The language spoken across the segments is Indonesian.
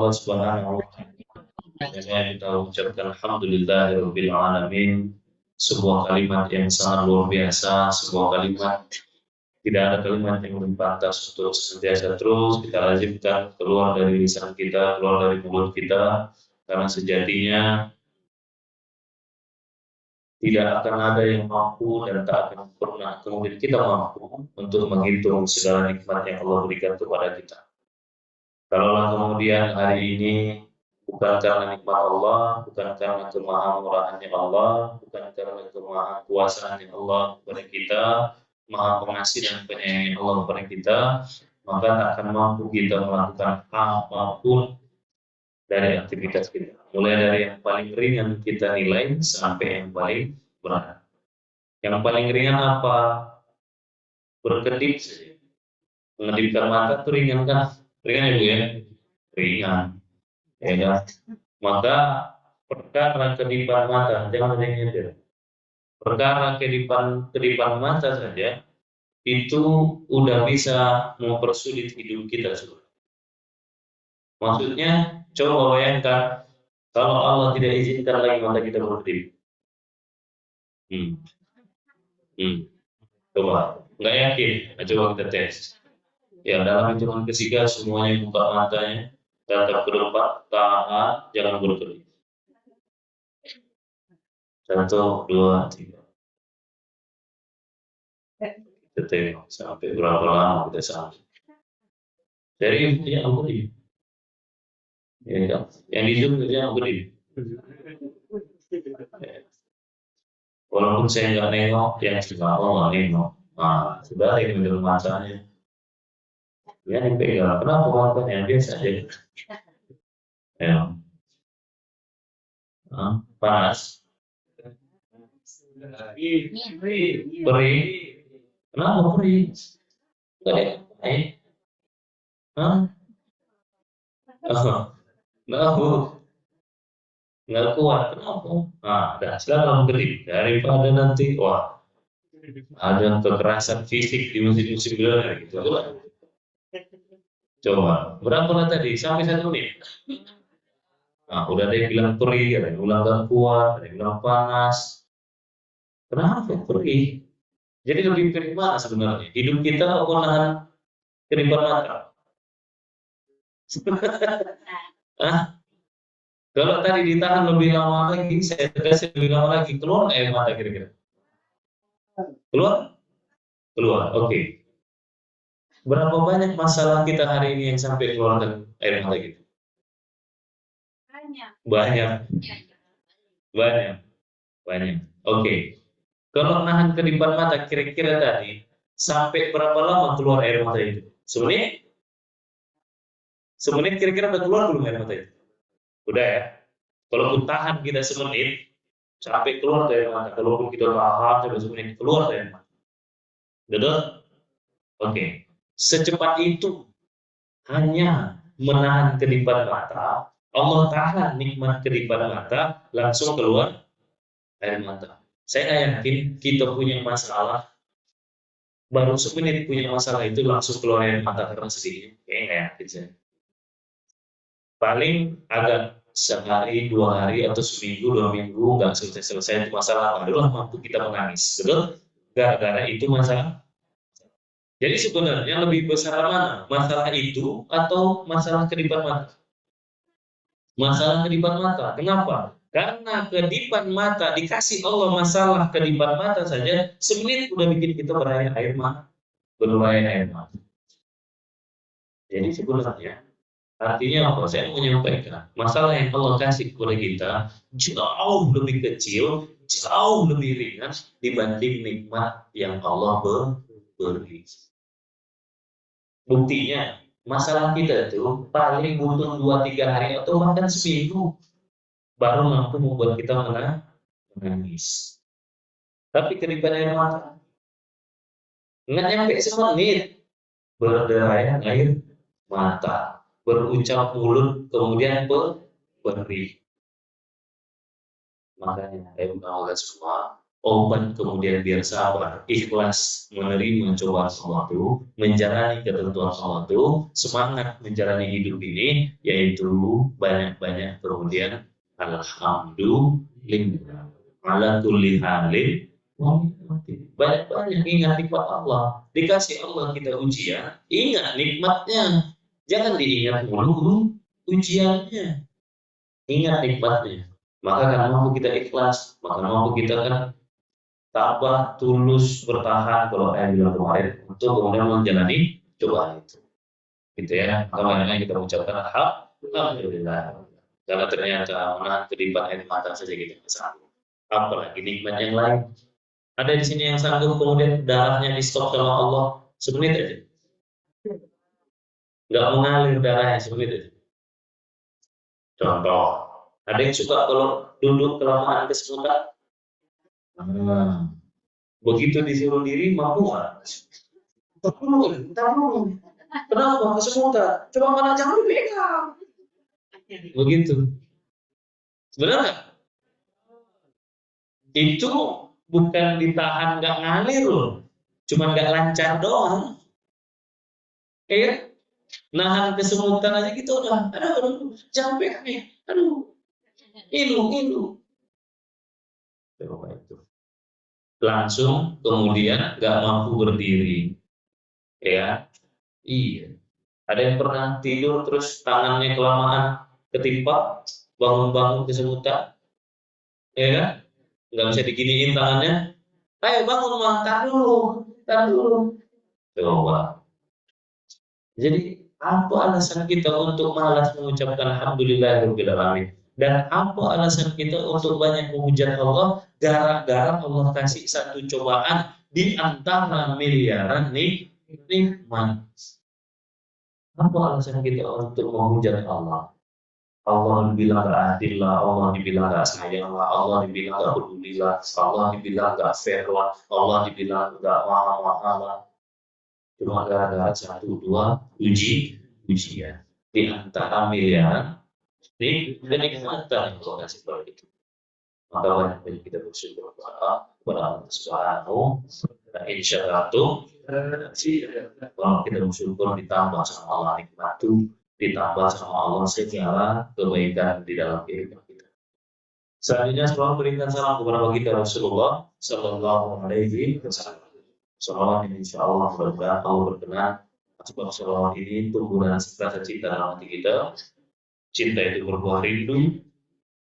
Allah Subhanahu wa Ta'ala, kita ucapkan alhamdulillahirabbil alamin. Sebuah kalimat yang sangat luar biasa, sebuah kalimat tidak ada kalimat yang lebih pantas untuk senantiasa terus kita lazimkan keluar dari lisan kita, keluar dari mulut kita, karena sejatinya tidak akan ada yang mampu dan tak akan pernah kemudian kita mampu untuk menghitung segala nikmat yang Allah berikan kepada kita. Kalaulah kemudian hari ini bukan karena nikmat Allah, bukan karena kemahamurahannya Allah, bukan karena kemahakuasaannya Allah kepada kita, maha pengasih dan penyayang Allah kepada kita, maka tak akan mampu kita melakukan apapun dari aktivitas kita. Mulai dari yang paling ringan kita nilai sampai yang paling berat. Yang paling ringan apa? Berkedip, mengedipkan mata itu ringan kan? Ringan ya Bu ya? Ringan. Ya, maka perkara kedipan mata, jangan ada yang nyender. Perkara kedipan mata saja itu udah bisa mempersulit hidup kita sudah. Maksudnya, coba bayangkan kalau Allah tidak izinkan lagi mata kita berkedip. Hmm. Hmm. Coba, nggak yakin? Nah, coba kita tes. Ya, dalam hitungan ketiga semuanya buka matanya, tatap ke depan, tahan, jangan berkedip. 1, 2, 3. Kita tengok sampai berapa lama kita sampai. Dari yang beri, ya, kan? Yang di Zoom yang beri. Walaupun saya nggak nengok, yang sudah nggak nengok. Nah, sudah yang di matanya. Ya, yang pegang. Kenapa matanya biasa aja? Ya, panas. Perih. Kenapa perih? Gak ada yang Hah? Kenapa? Nggak kuat. Kenapa? Nah, dan sekarang beri daripada nanti, wah, ada kekerasan fisik di musim-musim gelap gitu. Coba, berapa lah tadi? Sampai 1 menit. Nah, udah ada yang bilang perih, ada yang bilang gak kuat, ada yang bilang panas. Kenapa perih? Jadi lebih perih mana sebenarnya? Hidup kita apa nahan keribuan mata? Hah? Kalau tadi ditahan lebih lama lagi, saya kasih lebih lama lagi, keluar nggak air mata kira-kira? Keluar? Keluar, oke. Berapa banyak masalah kita hari ini yang sampai keluarkan air mata gitu? Banyak, banyak, banyak. Oke. Kalau nahan kedipan mata, kira-kira tadi sampai berapa lama keluar air mata itu? Semenit? Semenit kira-kira udah keluar belum air mata itu? Udah ya. Kalaupun tahan kita semenit, sampai keluar air mata. Kalaupun kita tahan sampai semenit, keluar air mata. Betul? Oke. Secepat itu hanya menahan kedipan mata, Allah tahan nikmat kedipan mata, langsung keluar air mata. Saya yakin kita punya masalah, baru semenit punya masalah itu langsung keluar air mata karena sedih. Kayaknya nggak yakin saya. Paling agak sehari, 2 hari, atau seminggu, 2 minggu nggak selesai itu masalah, barulah mampu kita menangis. Betul? Gara-gara itu masalah. Jadi sebenarnya lebih besar mana? Masalah itu atau masalah kedipan mata? Masalah kedipan mata. Kenapa? Karena kedipan mata dikasih Allah masalah kedipan mata saja, semenit udah bikin kita berair air mata, berluayan air mata. Jadi sebenarnya artinya apa? Saya mau menyampaikan masalah yang Allah kasih kepada kita jauh lebih kecil, jauh lebih ringan dibanding nikmat yang Allah beri. Buktinya, masalah kita itu paling butuh 2-3 hari atau bahkan seminggu baru mampu membuat kita menangis. Tapi kedipan air mata nggak nyampe semenit berderayan air mata, berucap mulut, kemudian perih. Makanya, ayo Allah semua, obat kemudian biar sabar, ikhlas menerima cobaan Allah itu, menjalani ketentuan Allah itu, semangat menjalani hidup ini, yaitu banyak-banyak kemudian alhamdulillah, ala kulli halin, banyak-banyak ingat nikmat Allah. Dikasih Allah kita ujian, ingat nikmatnya, jangan diingat mulu ujiannya, ingat nikmatnya. Maka kan mampu kita ikhlas, maka mampu kita kan tabah, tulus, bertahan kalau saya bilang kemarin untuk kemudian menjalani cobaan itu. Gitu ya. Maka makanya kita ucapkan alhamdulillah. Karena ternyata menahan kedipan air mata saja kita sanggup. Apalagi nikmat yang lain. Ada di sini yang sanggup kemudian darahnya di stop sama Allah semenit aja. Nggak mengalir darahnya semenit aja. Contoh, ada yang suka kalau duduk kelamaan kesemutan. Begitu disuruh diri mampu nggak? Kenapa? Kesemutan. Coba mana jangan dipegang. Begitu. Sebenarnya itu bukan ditahan nggak ngalir loh. Cuma nggak lancar doang. Ya, nahan kesemutan aja gitu udah. Aduh, jangan pegang nih. Aduh, ilu. Coba itu. Langsung kemudian nggak mampu berdiri. Ya, iya. Ada yang pernah tidur terus tangannya kelamaan ketimpa, bangun-bangun kesemutan, ya kan? Nggak bisa diginiin tangannya. Ayo bangun mah, tar dulu. Coba. Jadi apa alasan kita untuk malas mengucapkan alhamdulillahirabbil alamin? Dan apa alasan kita untuk banyak menghujat Allah gara-gara Allah kasih satu cobaan di antara miliaran nikmat? Apa alasan kita untuk menghujat Allah? Allah dibilang gak adil lah, Allah dibilang gak sayang lah, Allah dibilang gak peduli lah, Allah dibilang gak fair lah, Allah dibilang gak mahal lah. Cuma gara-gara satu dua ujian di antara miliaran kenikmatan yang Allah kasih kepada kita. Maka banyak kita bersyukur kepada Allah Subhanahu. Dan insya Allah kalau kita bersyukur ditambah sama Allah nikmat itu, ditambah sama Allah segala kebaikan di dalam kehidupan kita. Selanjutnya selalu berikan salam kepada kita Rasulullah Sallallahu Alaihi Wasallam. Salawat ini insya Allah mudah-mudahan Allah berkenan. Sebab salawat ini tumbuh dan rasa cinta dalam hati kita. Cinta itu berbuah rindu,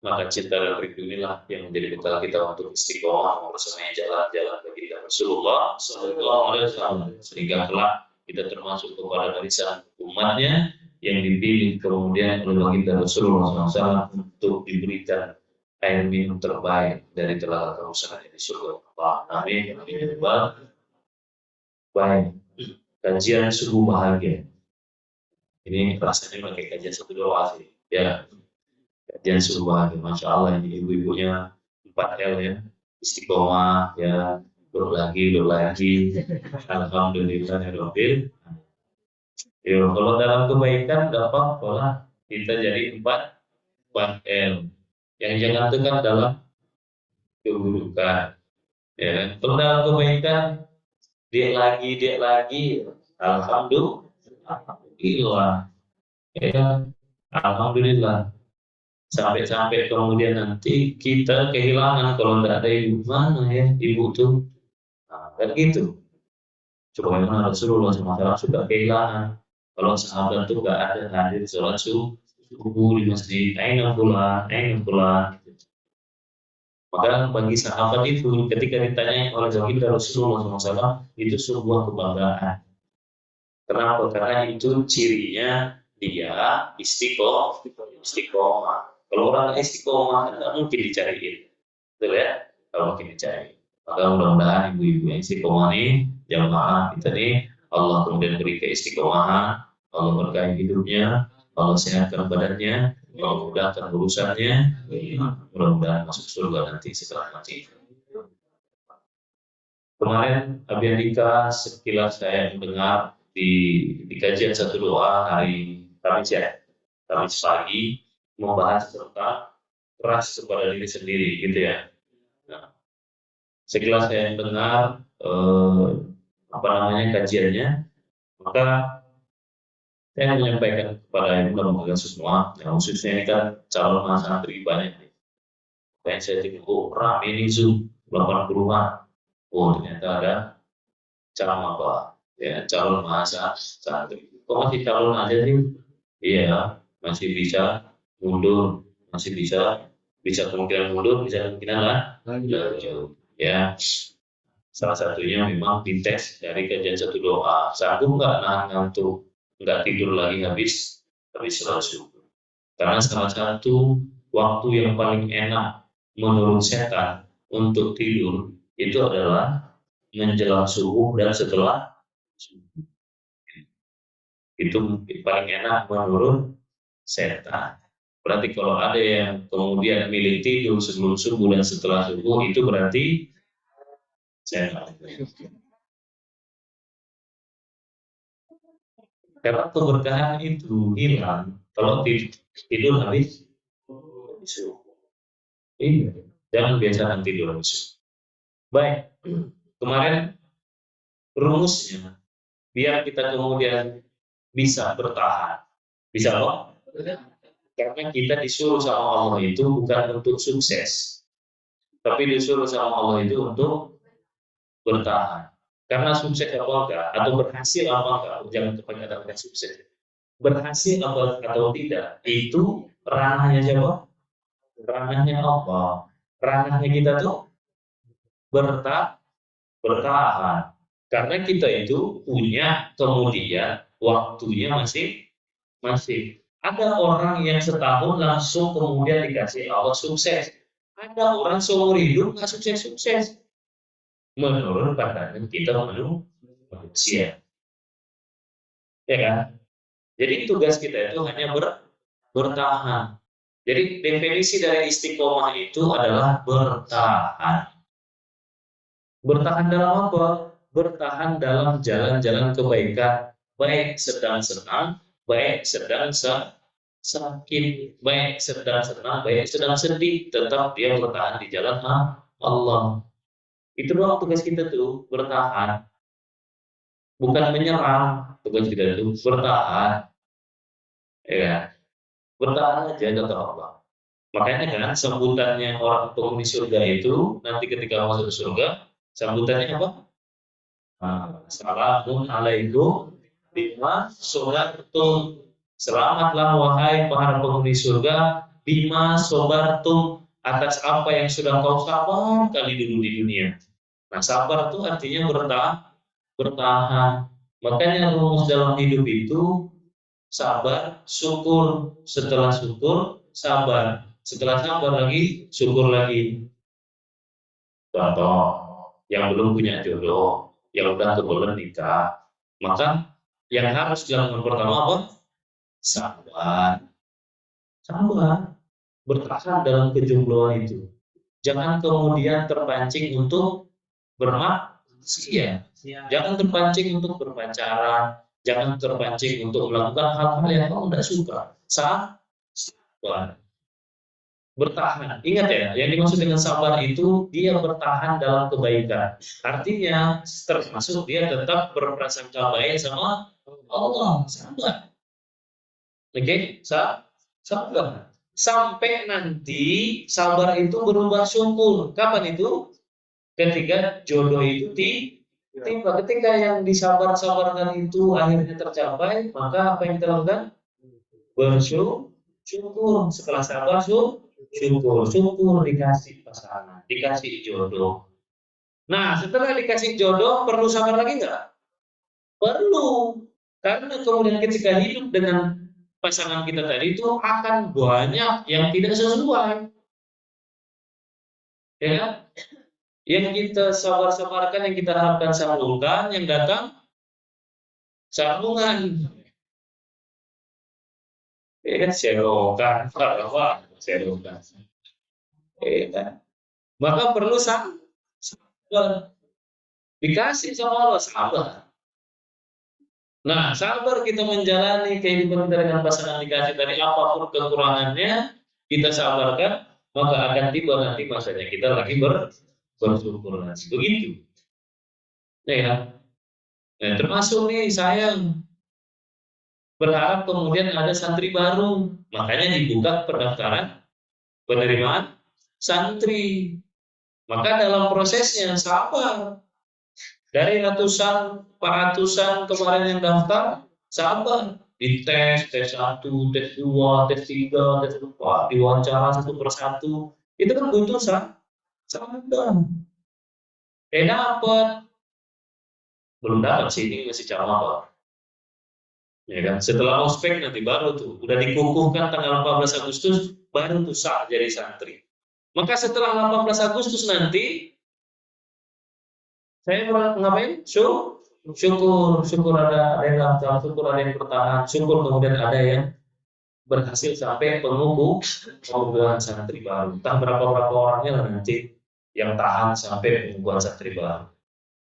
maka cinta dan rindu inilah yang menjadi bekal kita untuk istiqomah bersama jalan-jalan bagi kita Rasulullah Sallallahu Alaihi Wasallam, sehingga kelak kita termasuk kepada barisan umatnya yang dipilih kemudian oleh baginda Rasulullah SAW untuk diberikan air minum terbaik dari telaga Kausar di surga Allah. Amin. Baik, kajian subuh bahagia. Ini rasanya pakai kajian satu doa sih. Ya, kajian subuh bahagia. Masya Allah ini ibu-ibunya 4L ya, istiqomah ya, berlagi. Alhamdulillah ya Rabbil. Ya, kalau dalam kebaikan nggak apa-apa lah, kita jadi 4L. Yang jangan tekan dalam keburukan. Ya, kalau dalam kebaikan dia lagi, alhamdulillah, ya, alhamdulillah. Sampai kemudian nanti kita kehilangan kalau tidak ada ibu, mana ya ibu tuh, nah, kan gitu. Coba memang Rasulullah SAW sudah kehilangan. Kalau sahabat tuh nggak ada hadir sholat subuh di masjid, aina pulang. Maka bagi sahabat itu ketika ditanya oleh baginda Rasulullah SAW itu sebuah kebanggaan. Kenapa? Karena itu cirinya dia istiqomah. Kalau orang istiqomah tidak mungkin dicariin, betul ya? Kalau mungkin dicari. Maka mudah-mudahan ibu-ibu yang istiqomah ini, jamaah kita nih, Allah kemudian beri keistiqomahan, Allah berkahi hidupnya, Allah sehatkan badannya, Allah mudahkan urusannya, mudah-mudahan masuk surga nanti setelah mati. Kemarin Abiandika sekilas saya mendengar di kajian satu doa hari Kamis ya, Kamis pagi membahas tentang keras kepada diri sendiri gitu ya. Nah, setelah saya dengar apa namanya kajiannya, maka saya menyampaikan kepada ibu lembaga semua, yang khususnya ini kan calon santri banyak nih. Dan saya tengok, oh rame ini Zoom, 80-an. Oh ternyata ada calon apa? Ya, calon masa santri. Kok masih calon aja sih? Iya, masih bisa mundur, masih bisa kemungkinan mundur, bisa kemungkinan lah jauh. Ya, salah satunya memang di tes dari kajian satu doa. Sanggup nggak nahan ngantuk, nggak tidur lagi habis sholat subuh. Karena salah satu waktu yang paling enak menurut setan untuk tidur itu adalah menjelang subuh dan setelah subuh. Itu paling enak menurut setan. Berarti kalau ada yang kemudian milih tidur sebelum subuh dan setelah subuh, itu berarti setan. Karena keberkahan itu hilang kalau tidur habis subuh. Iya, jangan biasakan tidur habis subuh. Baik, kemarin rumusnya biar kita kemudian bisa bertahan. Bisa apa? Karena kita disuruh sama Allah itu bukan untuk sukses, tapi disuruh sama Allah itu untuk bertahan. Karena sukses apa enggak, atau berhasil apa enggak, jangan kepada kata sukses. Berhasil apa atau tidak, itu ranahnya siapa? Ranahnya Allah. Ranahnya kita tuh bertahan. Karena kita itu punya kemudian waktunya masih. Ada orang yang setahun langsung kemudian dikasih Allah sukses. Ada orang seumur hidup nggak sukses-sukses. Menurut pandangan kita manusia. Ya kan? Jadi tugas kita itu hanya bertahan. Jadi definisi dari istiqomah itu adalah bertahan. Bertahan dalam apa? Bertahan dalam jalan-jalan kebaikan, baik sedang senang, baik sedang sakit, baik sedang senang, baik sedang sedih, tetap dia bertahan di jalan Allah. Itu doang tugas kita tuh, bertahan. Bukan menyerang, tugas kita itu bertahan. Ya, bertahan aja kata Allah. Makanya kan sambutannya orang penghuni surga itu nanti ketika masuk surga, sambutannya apa? Assalamualaikum bima sobartum. Selamatlah wahai para penghuni surga bima sobartum, atas apa yang sudah kau sabar kali dulu di dunia. Nah, sabar itu artinya bertahan. Makanya rumus dalam hidup itu sabar, syukur, setelah syukur, sabar, setelah sabar lagi, syukur lagi. Contoh, yang belum punya jodoh, yang udah kebetulan nikah, maka yang harus dilakukan pertama apa? Sabar, sabar, bertahan dalam kejombloan itu. Jangan kemudian terpancing untuk bermaksiat, jangan terpancing untuk berpacaran, jangan terpancing untuk melakukan hal-hal yang kamu tidak suka. Sabar, bertahan. Ingat ya, yang dimaksud dengan sabar itu dia bertahan dalam kebaikan. Artinya termasuk dia tetap berprasangka baik sama Allah. Sabar. Oke, sabar. Sampai nanti sabar itu berubah syukur. Kapan itu? Ketika jodoh itu tiba. Ketika yang disabar-sabarkan itu akhirnya tercapai, maka apa yang kita lakukan? Bersyukur. Setelah sabar, syukur dikasih pasangan, dikasih jodoh. Nah, setelah dikasih jodoh, perlu sabar lagi nggak? Perlu. Karena kemudian ketika hidup dengan pasangan kita tadi itu akan banyak yang tidak sesuai. Ya kan? Yang kita sabar-sabarkan, yang kita harapkan sambungkan, yang datang sambungan. Ya kan? Serokan. Ya kan? Maka perlu sabar. Dikasih sama Allah, sabar. Nah, sabar kita menjalani kehidupan kita dengan pasangan dikasih dari apapun kekurangannya, kita sabarkan, maka akan tiba nanti masanya kita lagi bersyukur lagi. Begitu. Ya, nah, termasuk nih saya berharap kemudian ada santri baru. Makanya dibuka pendaftaran penerimaan santri. Maka dalam prosesnya sabar. Dari ratusan kemarin yang daftar, sabar. Dites, tes 1, tes 2, tes 3, tes 4, diwawancara satu persatu. Itu kan butuh sabar. Dapat. Belum dapat sih, ini masih camat. Ya kan? Setelah ospek nanti baru tuh, udah dikukuhkan tanggal 14 Agustus, baru tuh sah jadi santri. Maka setelah 18 Agustus nanti, saya ngapain? Syukur ada yang daftar, syukur ada yang bertahan, syukur kemudian ada yang berhasil sampai pengukuhan santri baru. Entah berapa orangnya lah nanti yang tahan sampai pengukuhan santri baru.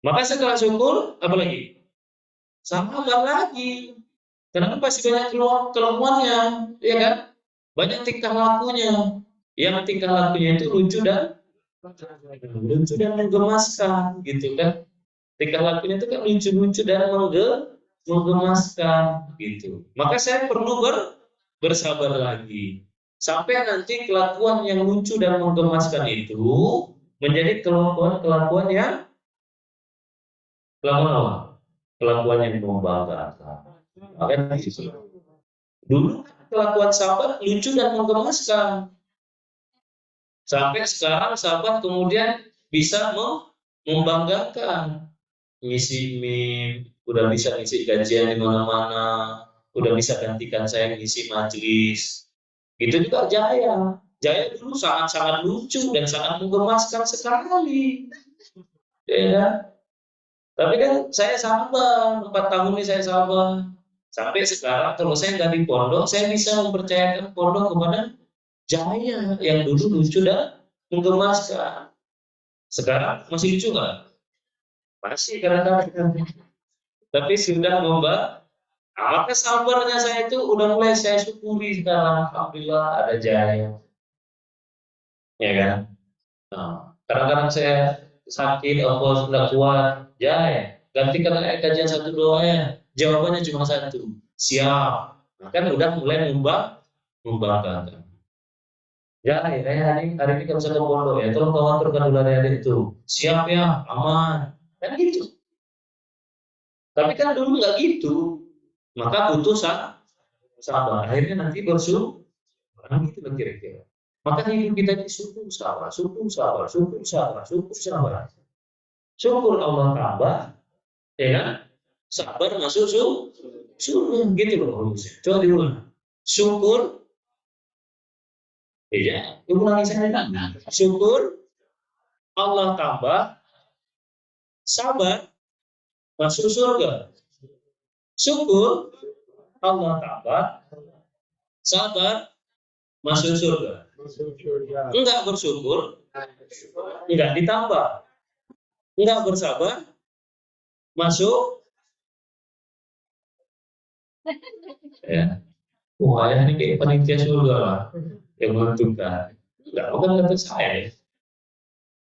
Maka setelah syukur, apa lagi? Sabar lagi. Karena pasti banyak kelemahannya, ya kan? Banyak tingkah lakunya. Yang tingkah lakunya itu lucu dan menggemaskan, gitu kan? Tingkah lakunya itu kan lucu-lucu dan menggemaskan, gitu. Maka saya perlu bersabar lagi sampai nanti kelakuan yang lucu dan menggemaskan itu menjadi kelakuan yang kelakuan yang membanggakan. Makanya dulu kelakuan sahabat lucu dan menggemaskan. Sampai sekarang sahabat kemudian bisa membanggakan. Ngisi meme, udah bisa ngisi gajian di mana-mana, udah bisa gantikan saya ngisi majelis. Itu juga Jaya. Jaya dulu sangat-sangat lucu dan sangat menggemaskan sekali. Ya. Tapi kan saya sabar, 4 tahun ini saya sabar. Sampai sekarang kalau saya nggak di pondok, saya bisa mempercayakan pondok kepada Jaya yang dulu lucu dan menggemaskan. Sekarang masih lucu nggak? Masih kadang-kadang. Tapi sudah maka sabarnya saya itu udah mulai saya syukuri sekarang. Alhamdulillah ada Jaya. Ya kan? Nah, kadang-kadang saya sakit, apa sudah kuat, Jaya. Gantikan kajian 1 2 ya. Jawabannya cuma satu, siap. Nah, kan udah mulai membanggakan. Ya, hari ini kan bisa ke pondok ya. Tolong kau aturkan dulu adik itu. Siap ya, aman. Kan gitu. Tapi kan dulu nggak gitu. Maka butuh sabar. Akhirnya nanti bersyukur. Nah, gitu kan kira-kira. Maka hidup kita ini syukur sabar, syukur sabar, syukur sabar, syukur sabar. Syukur Allah tambah, ya kan? Sabar masuk syukur, gitu loh. Coba diulang. Syukur, ya, ulangi saya kan. Syukur Allah tambah, sabar masuk surga. Syukur Allah tambah, sabar masuk surga. Enggak bersyukur, enggak ditambah. Enggak bersabar, masuk. Ya. Wah, ya ini kayak panitia surga lah yang menentukan. Enggak, bukan kata saya,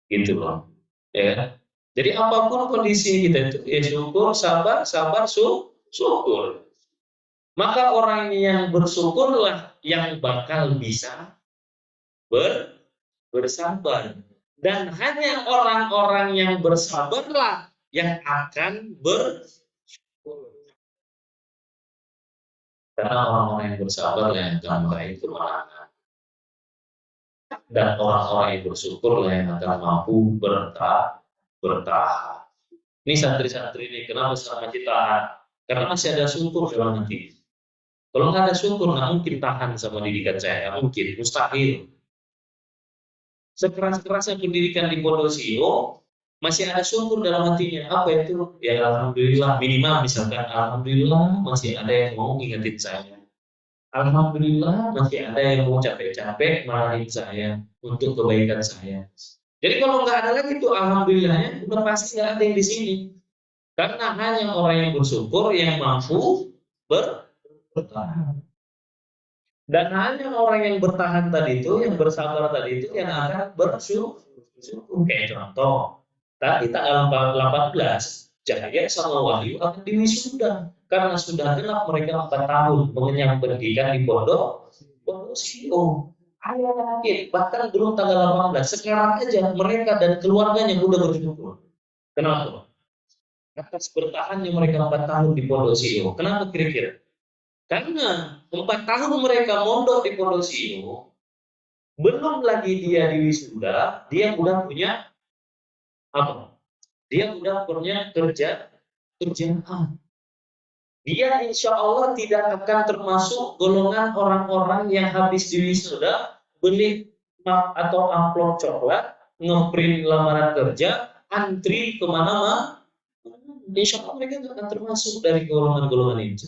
gitu loh. Ya. Jadi apapun kondisi kita itu, ya syukur, sabar, syukur. Maka orang yang bersyukurlah yang bakal bisa bersabar. Dan hanya orang-orang yang bersabarlah yang akan bersyukur. Karena orang-orang yang bersabar yang akan meraih kemenangan. Dan orang-orang yang bersyukur yang akan mampu bertahan. Ini santri-santri ini kenapa masih tahan? Karena masih ada syukur dalam hati. Kalau nggak ada syukur, nggak mungkin tahan sama didikan saya. Nggak mungkin, mustahil. Sekeras-kerasnya pendidikan di Pondok Sio, masih ada syukur dalam hatinya. Apa itu? Ya alhamdulillah, minimal misalkan alhamdulillah masih ada yang mau ngingetin saya. Alhamdulillah masih ada yang mau capek-capek marahin saya untuk kebaikan saya. Jadi kalau nggak ada lagi itu alhamdulillahnya, udah pasti nggak ada yang di sini. Karena hanya orang yang bersyukur yang mampu bertahan. Dan hanya orang yang bertahan tadi itu, yang bersabar tadi itu, yang akan bersyukur. Kayak contoh, tadi tanggal 18, Jaya sama Wahyu akan diwisuda karena sudah genap mereka 4 tahun mengenyam pendidikan di Pondok Sio. Ayah yakin, bahkan belum tanggal 18, sekarang aja mereka dan keluarganya udah bersyukur. Kenapa? Atas bertahannya mereka 4 tahun di Pondok Sio. Kenapa kira-kira? Karena 4 tahun mereka mondok di Pondok Sio, belum lagi dia di wisuda, dia udah punya apa? Dia udah punya kerjaan. Dia insya Allah tidak akan termasuk golongan orang-orang yang habis di wisuda beli map atau amplop coklat, ngeprint lamaran kerja, antri kemana-mana. Insya Allah mereka tidak akan termasuk dari golongan-golongan itu.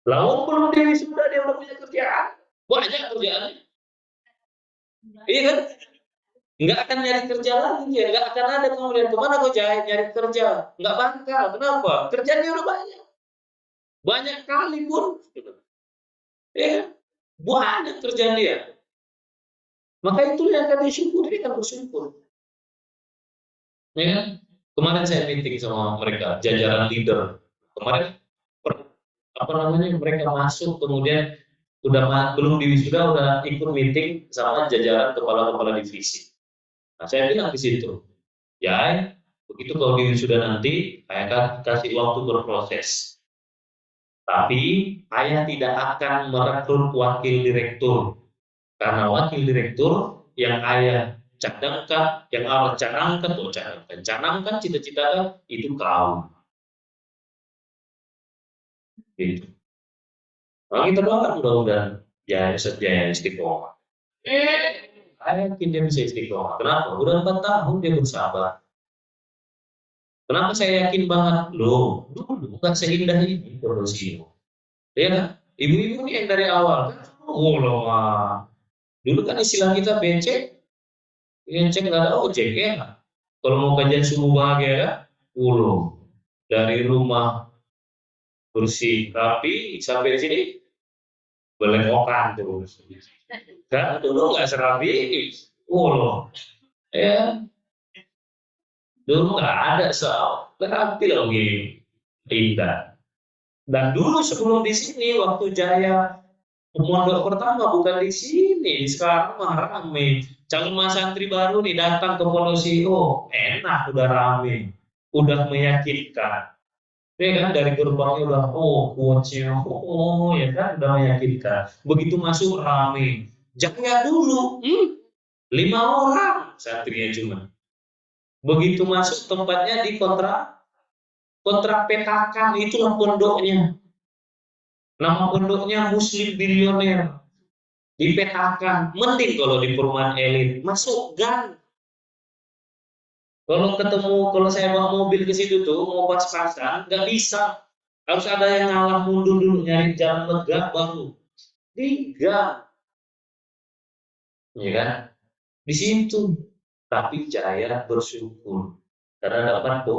Lalu belum di wisuda dia udah punya kerjaan, banyak kerjaannya. Iya kan? Nggak akan nyari kerja lagi ya, nggak akan ada kemudian kemana kau nyari kerja, nggak bakal. Kenapa? Kerjanya udah banyak kali pun, ya banyak kerjaan dia. Maka itu yang akan disyukur, dia akan bersyukur. Ya, kemarin saya meeting sama mereka, jajaran leader. Kemarin apa namanya mereka masuk kemudian belum diwisuda udah ikut meeting sama jajaran kepala-kepala divisi. Nah, saya bilang di situ, ya begitu kalau diwisuda nanti, saya akan kasih waktu berproses. Tapi ayah tidak akan merekrut wakil direktur. Karena wakil direktur yang ayah cadangkan, yang ayah canangkan cita-cita itu kau. Gitu. Nah, kita doakan mudah-mudahan ya Jaya istiqomah. Saya yakin dia bisa istiqomah. Kenapa? Udah 4 tahun dia bersabar. Kenapa saya yakin banget? Loh, dulu bukan seindah ini produksi. Ya kan? Ibu-ibu ini yang dari awal kan? Oh loh, dulu kan istilah kita becek nggak ada ojek ya. Kalau mau kajian subuh bahagia ya, dari rumah bersih rapi sampai di sini belepokan terus. Kan dulu nggak serapi, loh, ya dulu nggak ada soal rapi lagi indah. Dan dulu sebelum di sini waktu Jaya pondok pertama bukan di sini, sekarang mah rame. Calon santri baru nih datang ke Pondok Sio, enak, udah rame, udah meyakinkan. Ya kan dari gerbangnya udah kuatnya, ya kan udah meyakinkan. Begitu masuk rame. Jaya dulu, 5 orang santrinya cuma. Begitu masuk tempatnya di kontrak petakan, itulah pondoknya. Nama pondoknya Muslim Bilioner. Dipetakan, mending kalau di perumahan elit masuk gang. Kalau saya bawa mobil ke situ tuh mau pas-pasan nggak bisa, harus ada yang ngalah mundur dulu nyari jalan lega baru di gang, ya kan? Di situ. Tapi Jaya bersyukur karena dapat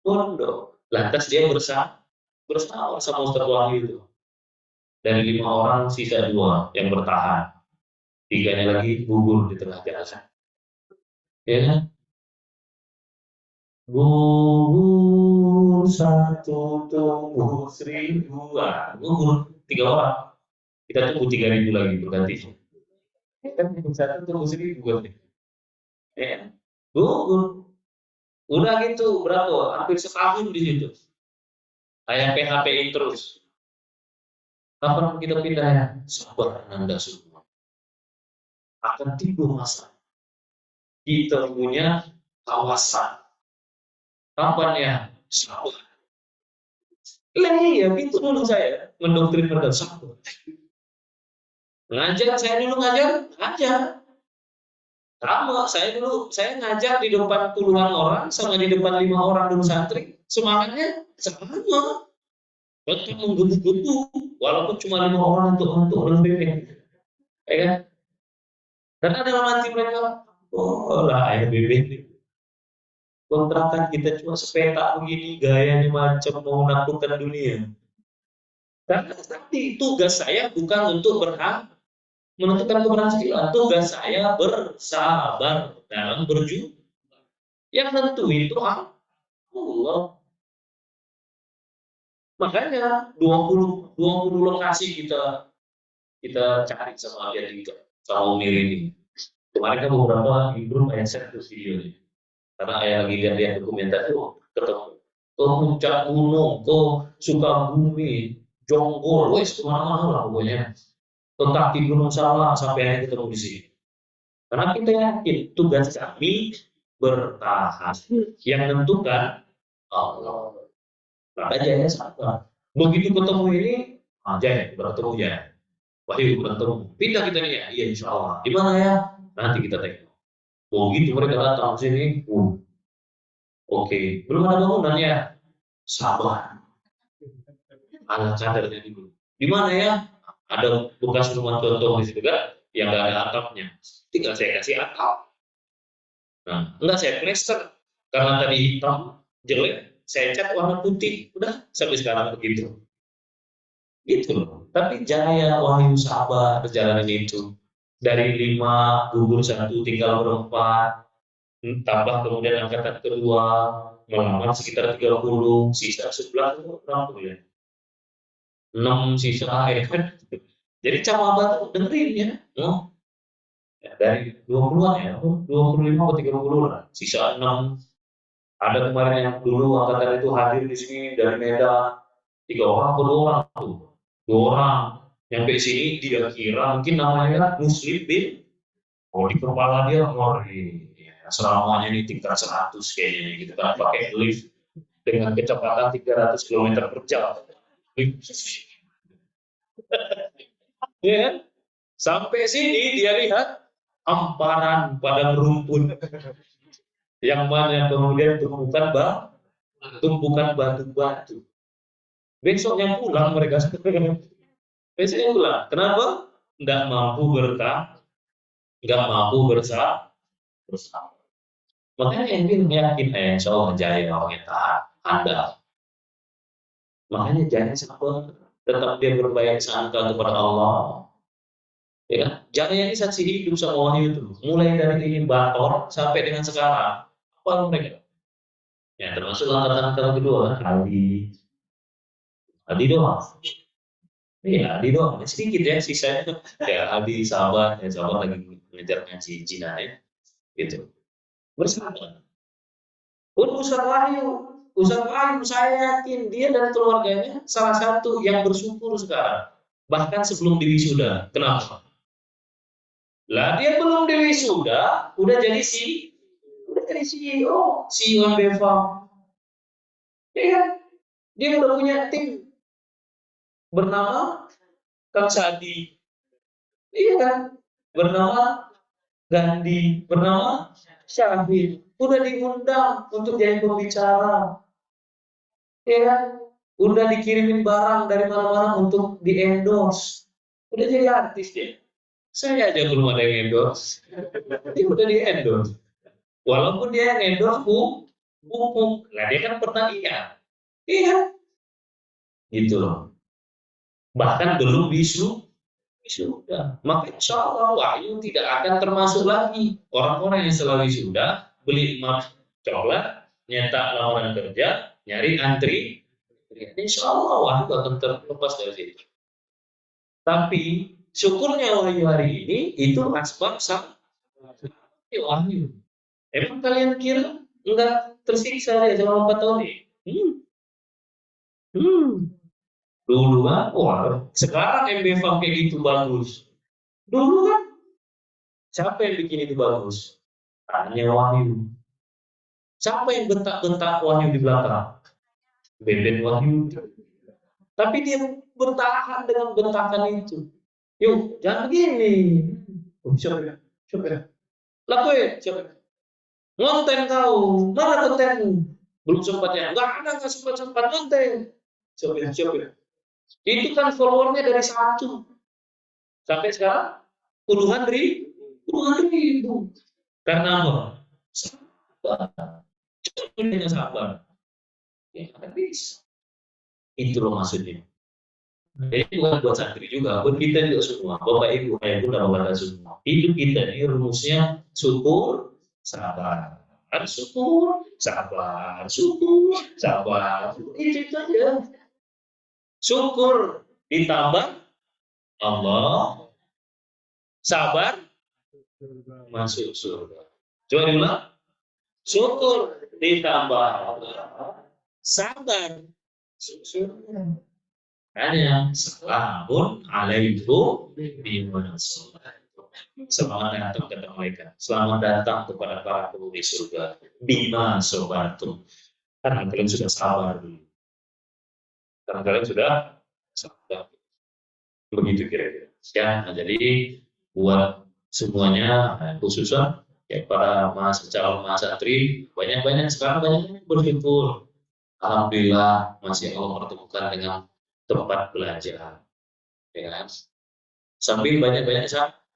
pondok. Lantas dia bersama sama Ustaz Wahyu itu. Dari 5 orang sisa 2 yang bertahan. 3-nya lagi gugur di tengah jalan. Ya kan? Gugur 1 tumbuh 1000, gugur 3 orang. Kita tunggu 3000 lagi berganti. Kan 1 tumbuh 1000 berarti. Ya, gugur. Udah gitu berapa? Hampir setahun di situ. Kayak PHP-in terus. Kapan kita pindah ya? Sabar Anda semua. Akan timbul masa. Kita punya kawasan. Kapan ya? Sabar. Ya gitu dulu saya mendoktrin mereka sabar. Ngajar, saya dulu ngajar. Sama, saya ngajar di depan puluhan orang, sama di depan 5 orang dulu santri. Semangatnya sama. Tetap menggebu-gebu, walaupun cuma 5 orang untuk lebih. Ya kan? Karena dalam hati mereka, air bebek. Kontrakan kita cuma sepeta begini, gayanya macam mau menaklukkan dunia. Karena tadi tugas saya bukan untuk menentukan keberhasilan. Tugas saya bersabar dalam berjuang. Yang nentuin itu Allah. Makanya 20 lokasi kita cari sama Amerika, sama Umir ini. Kemarin kan beberapa di grup saya share tuh videonya. Karena saya lagi lihat dokumenter itu ketemu ke puncak gunung, ke Sukabumi, Jonggol, wes kemana-mana lah pokoknya. Ke kaki Gunung Salak sampai akhirnya ketemu di sini. Karena kita yakin tugas kami bertahan. Yang menentukan Allah. Maka jaya sabar. Begitu ketemu ini, jaya, bertemu jaya. Wahyu bertemu. Pindah kita nih ya, iya insya Allah. Di mana ya? Nanti kita tengok. Begitu mereka datang ke sini, oke, belum ada bangunan ya, sabar. Ala kadarnya dulu. Di mana ya? Ada bekas rumah contoh di situ kan, yang nggak ada atapnya. Tinggal saya kasih atap. Nah, enggak saya plester karena tadi hitam jelek, saya cat warna putih. Udah sampai sekarang begitu. Gitu loh. Tapi jaya, wahyu, sabar perjalanan itu. Dari 5 gugur 1 tinggal berempat, tambah kemudian angkatan kedua melamar sekitar 30, sisa 11 itu berapa ya? 6 sisa kan. Jadi Camaba tuh dengerin ya. Oh, ya, dari 20-an ya, 25 atau 30 lah. Sisa 6. Ada kemarin yang dulu angkatan itu hadir di sini dari Medan, 3 orang atau 2 orang tuh. 2 orang nyampe sini dia kira mungkin namanya Muslim bin, oh di kepala dia ngori. Ya, selamanya ini tingkat 100 kayaknya gitu kan, pakai lift dengan kecepatan 300 km per jam. Ya kan? Sampai sini dia lihat hamparan padang rumput yang mana kemudian tumpukan batu-batu. Besoknya pulang mereka. Besoknya pulang. Kenapa? Nggak mampu bertahan, nggak mampu bersama. Makanya yang yakin, insya Allah jaya orang yang tahan, handal. Makanya jangan sabar, tetap dia berbaik sangka kepada Allah. Ya kan? Jaya ini saksi hidup sama wahyu itu. Mulai dari ini Bator sampai dengan sekarang. Apa mereka? Ya termasuk angkatan kedua, Adi doang. Iya, Adi doang. Sedikit ya sisanya. Ya Adi sahabat, ya sahabat lagi mengejar ngaji Cina ya. Gitu. Bersama. Pun Ustaz Wahyu saya yakin dia dan keluarganya salah satu yang bersyukur sekarang. Bahkan sebelum diwisuda. Kenapa? Lah dia belum diwisuda, udah jadi CEO, CEO BEFA. Ya, dia udah punya tim bernama Kang Sadi. Iya kan? Bernama Gandhi, bernama Syahid. Udah diundang untuk jadi pembicara. Ya kan? Udah dikirimin barang dari mana-mana untuk di-endorse. Udah jadi artis dia. Saya aja belum ada yang endorse. Dia udah di-endorse. Walaupun dia yang endorse pupuk. Nah dia kan pertanian. Iya. Gitu loh. Bahkan belum wisuda. Maka insya Allah Wahyu tidak akan termasuk lagi orang-orang yang selalu wisuda beli emas coklat, nyetak lamaran kerja, nyari antri. Insya Allah Wahyu akan terlepas dari situ. Tapi syukurnya Wahyu hari ini itu asbab sama Wahyu. Emang kalian kira enggak tersiksa ya selama 4 tahun ini? Hmm. Dulu kan, wah, sekarang MB Farm kayak gitu bagus. Dulu kan, siapa yang bikin itu bagus? Hanya Wahyu. Siapa yang bentak-bentak Wahyu di belakang? Beben Wahyu. Tapi dia bertahan dengan bentakan itu. Yuk, jangan begini. Oh, siapa ya? Siapa ya? Lakuin, siapa ya? Ngonten kau, mana kontenmu? Belum sempat ya? Enggak sempat ngonten. Siapa ya? Siapa ya? Itu kan followernya dari 1 sampai sekarang puluhan ribu. Karena apa? Sabar. Coba sabar. Ya, habis. Itu loh maksudnya. Ini bukan buat santri juga, buat kita juga semua. Bapak Ibu, ayah bunda, bapak semua. Hidup kita ini rumusnya syukur, sabar. Harus syukur, sabar, syukur, sabar. Itu aja. Syukur ditambah Allah, sabar masuk surga. Coba diulang. Syukur ditambah Allah, sabar masuk surga. Hanya salamun alaikum bima sabartum. Selamat datang kata mereka. Selamat datang kepada para penghuni surga. Bima sabartum. Karena kalian sudah sabar dulu. Karena kalian sudah sabar. Begitu kira-kira. Ya, nah, jadi buat semuanya, khususnya ya para calon mahasiswa banyak-banyak sekarang banyak bersyukur. Alhamdulillah masih Allah pertemukan dengan tempat belajar. Ya kan? Sambil banyak-banyak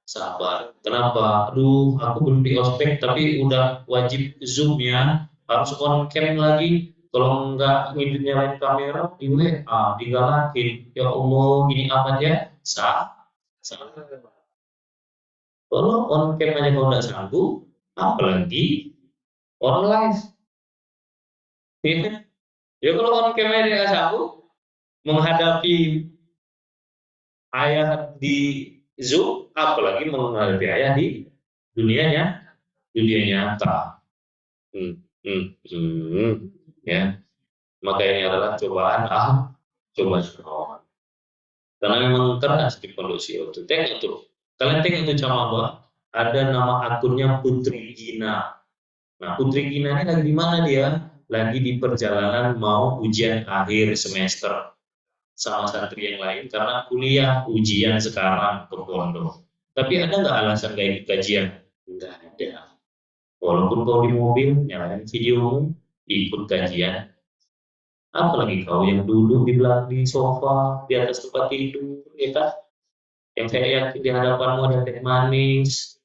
sabar. Kenapa? Aduh, aku belum di ospek tapi udah wajib zoom ya. Harus on cam lagi. Kalau enggak nyalain kamera, di WA, digalakin. Ya Allah, ini apa ya? Sabar. Kalau on cam aja kalau nggak sanggup, apalagi online. Ya kalau on cam aja nggak sanggup, menghadapi ayah di Zoom, apalagi menghadapi ayah di dunianya, dunia nyata. Hmm, hmm, hmm, ya, maka ini adalah cobaan cobaan. Karena memang keras di kondisi itu. Tengok tuh, kalian tengok itu Camaba, ada nama akunnya Putri Gina. Nah, Putri Gina ini lagi di mana dia? Lagi di perjalanan mau ujian akhir semester sama santri yang lain karena kuliah ujian sekarang ke pondok. Tapi ada nggak alasan nggak ikut kajian? Nggak ada. Walaupun kau di mobil nyalain video, ikut kajian. Apalagi kau yang duduk di belakang di sofa di atas tempat tidur, ya kan? Yang saya yakin di hadapanmu ada teh manis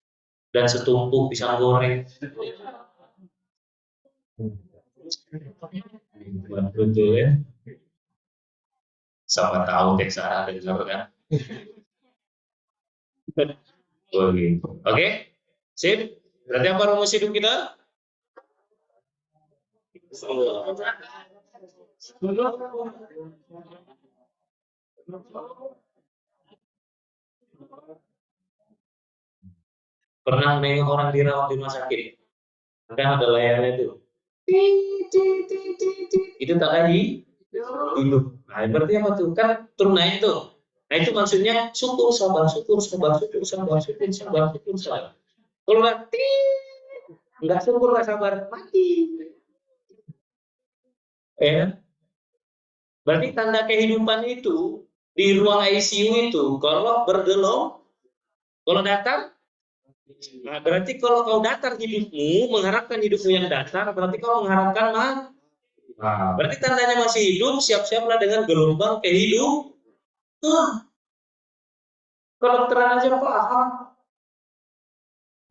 dan setumpuk pisang goreng. Betul ya. Sama tahu teh Sarah dengar kan? Oh gitu. Oke, sip. Berarti apa rumus hidup kita? Pernah nengok orang dirawat di rumah sakit? Kan ada layarnya tuh. Itu tak lagi hidup. Nah, berarti apa tuh? Kan turun naik tuh. Nah, itu maksudnya syukur, sabar, syukur, sabar, syukur, sabar, syukur, sabar, syukur, sabar. Kalau nggak syukur, nggak sabar, mati. Ya, berarti tanda kehidupan itu di ruang ICU itu kalau bergelong, kalau datar, nah berarti kalau kau datar hidupmu, mengharapkan hidupmu yang datar, berarti kau mengharapkan mati. Nah, berarti tandanya masih hidup, siap-siaplah dengan gelombang kehidupan. Kalau terang aja paham,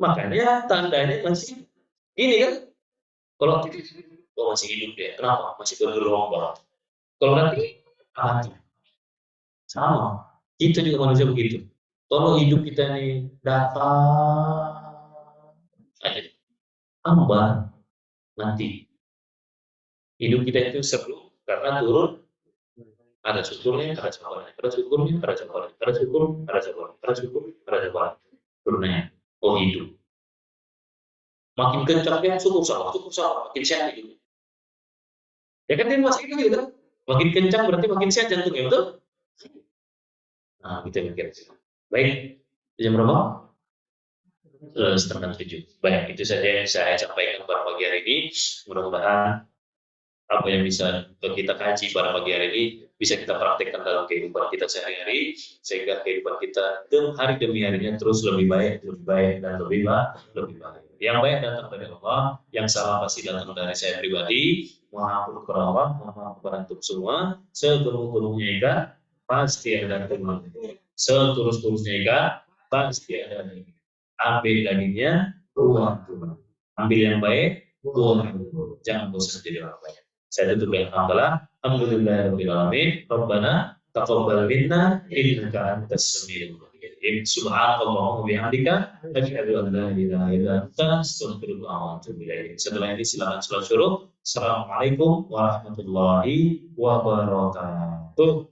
makanya tandanya masih ini kan. Kalau masih hidup dia, kenapa? Masih bergelombang. Kalau nanti mati, sama. Itu juga manusia begitu. Kalau hidup kita ini dapat aja, amban nanti. Hidup kita itu seru karena turun ada syukurnya, ada sabarnya, ada syukurnya, ada sabarnya, ada syukur, ada sabarnya, ada syukur, ada sabarnya. Turunnya, oh hidup. Makin kencang dia syukur sama, makin sehat hidup. Ya kan dia masih itu gitu kan? Makin kencang berarti makin sehat jantungnya, betul? Nah, gitu mikir. Baik, jam berapa? 6:30. Baik, itu saja yang saya sampaikan pada pagi hari ini. Mudah-mudahan apa yang bisa kita kaji pada pagi hari ini bisa kita praktekkan dalam kehidupan kita sehari-hari sehingga kehidupan kita hari demi harinya terus lebih baik dan lebih baik. Yang baik datang dari Allah, yang salah pasti datang dari saya pribadi. Mohon ampun kepada Allah, mohon ampun kepada antum semua. Seturut-turutnya ikan pasti ada teman. Seterus-terusnya ikan pasti ada daging. Ambil dagingnya, buang. Ambil yang baik, buang. Jangan bosan jadi orang baik. Saya tutup dengan hamdalah. Alhamdulillahirabbil alamin. Rabbana taqabbal minna innaka antas samiul alim. Subhanakallahumma wa bihamdika asyhadu an la ilaha illa anta astaghfiruka wa atubu ilaik. Setelah ini silakan sholat syuruq. Assalamualaikum warahmatullahi wabarakatuh.